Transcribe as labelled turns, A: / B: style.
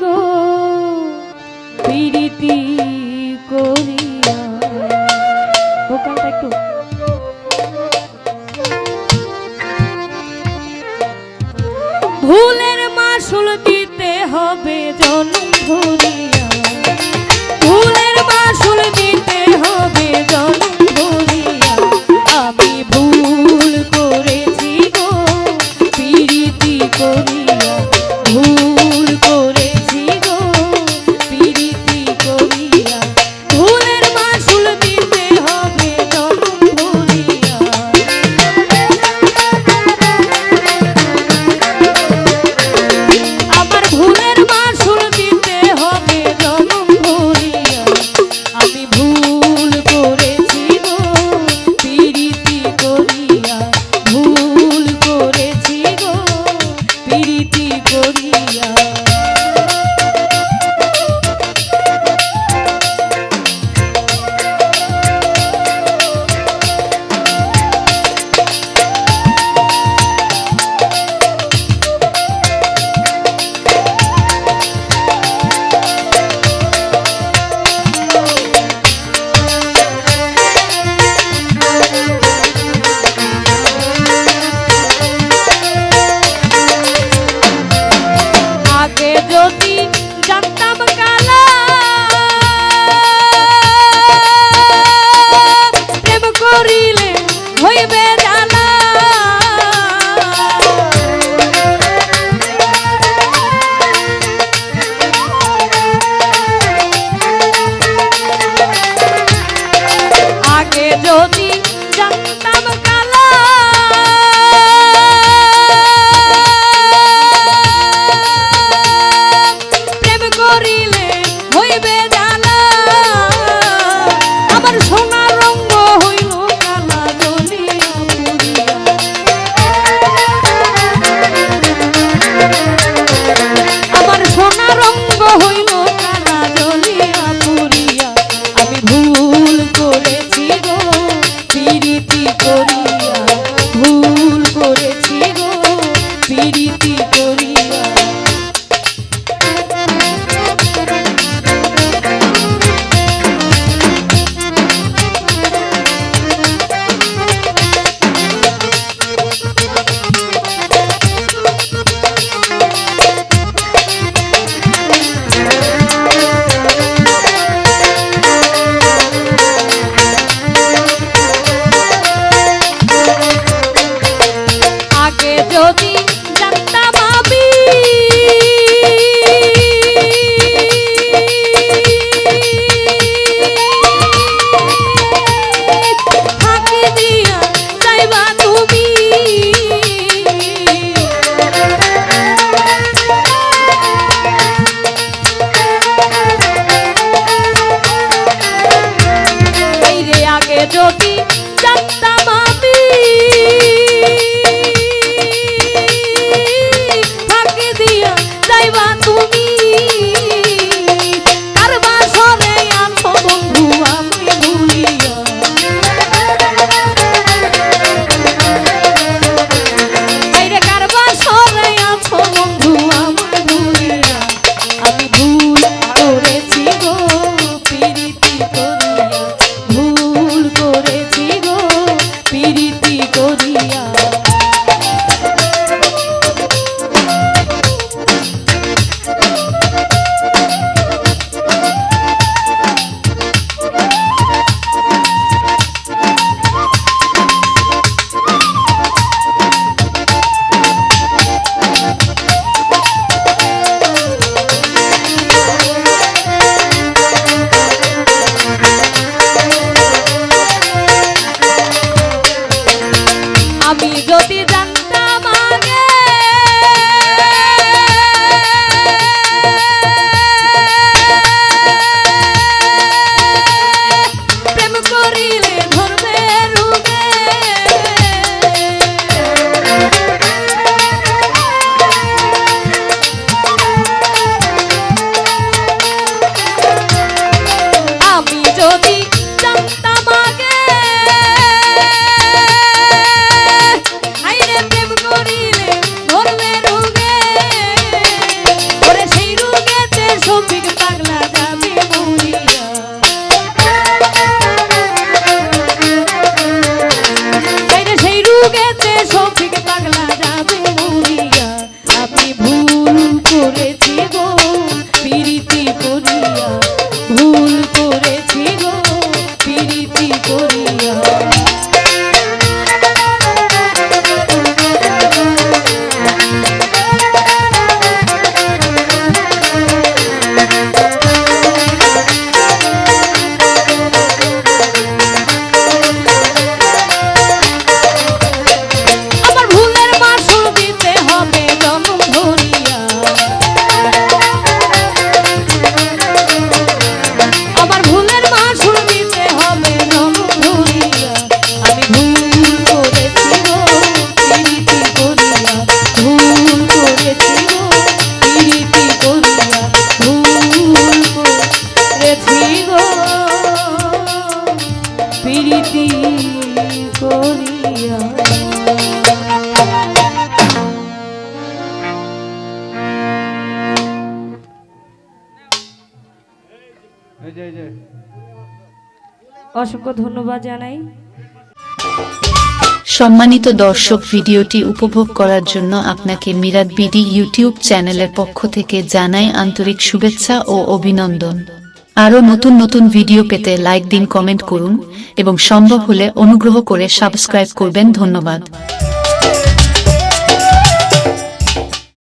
A: গো প্রীতি করিয়া। ভোকালটা একটু ভুলের মাসুল দিতে হবে জনম ভরিয়া, ভুলের মাসুল দিতে হবে জনম ভরিয়া। আমি ভুল করেছি গো প্রীতি করিয়া, ভুল করেছি গো প্রীতি করিয়া। ভুলের মাসুল দিতে হবে জনম ভরিয়া। আমার ভুলের মাসুল দিতে হবে জনম ভরিয়া। আমি ভুল করেছি গো প্রীতি করিয়া, ভুল করেছি গো প্রীতি করিয়া। আগে যদি জানতাম কালা প্রেম করিলে হইবে জ্বালা। আগে যদি জানতাম কালা প্রেম করিলে হইবে জ্বালা। আমার সোনার রঙ্গ হইল কালা জ্বলিয়া অসংখ্য ধন্যবাদ জানাই।
B: সম্মানিত দর্শক, ভিডিওটি উপভোগ করার জন্য আপনাকে মিরাত বিডি ইউটিউব চ্যানেলের পক্ষ থেকে জানাই আন্তরিক শুভেচ্ছা ও অভিনন্দন। আরও নতুন নতুন ভিডিও পেতে লাইক দিন, কমেন্ট করুন এবং সম্ভব হলে অনুগ্রহ করে সাবস্ক্রাইব করবেন। ধন্যবাদ।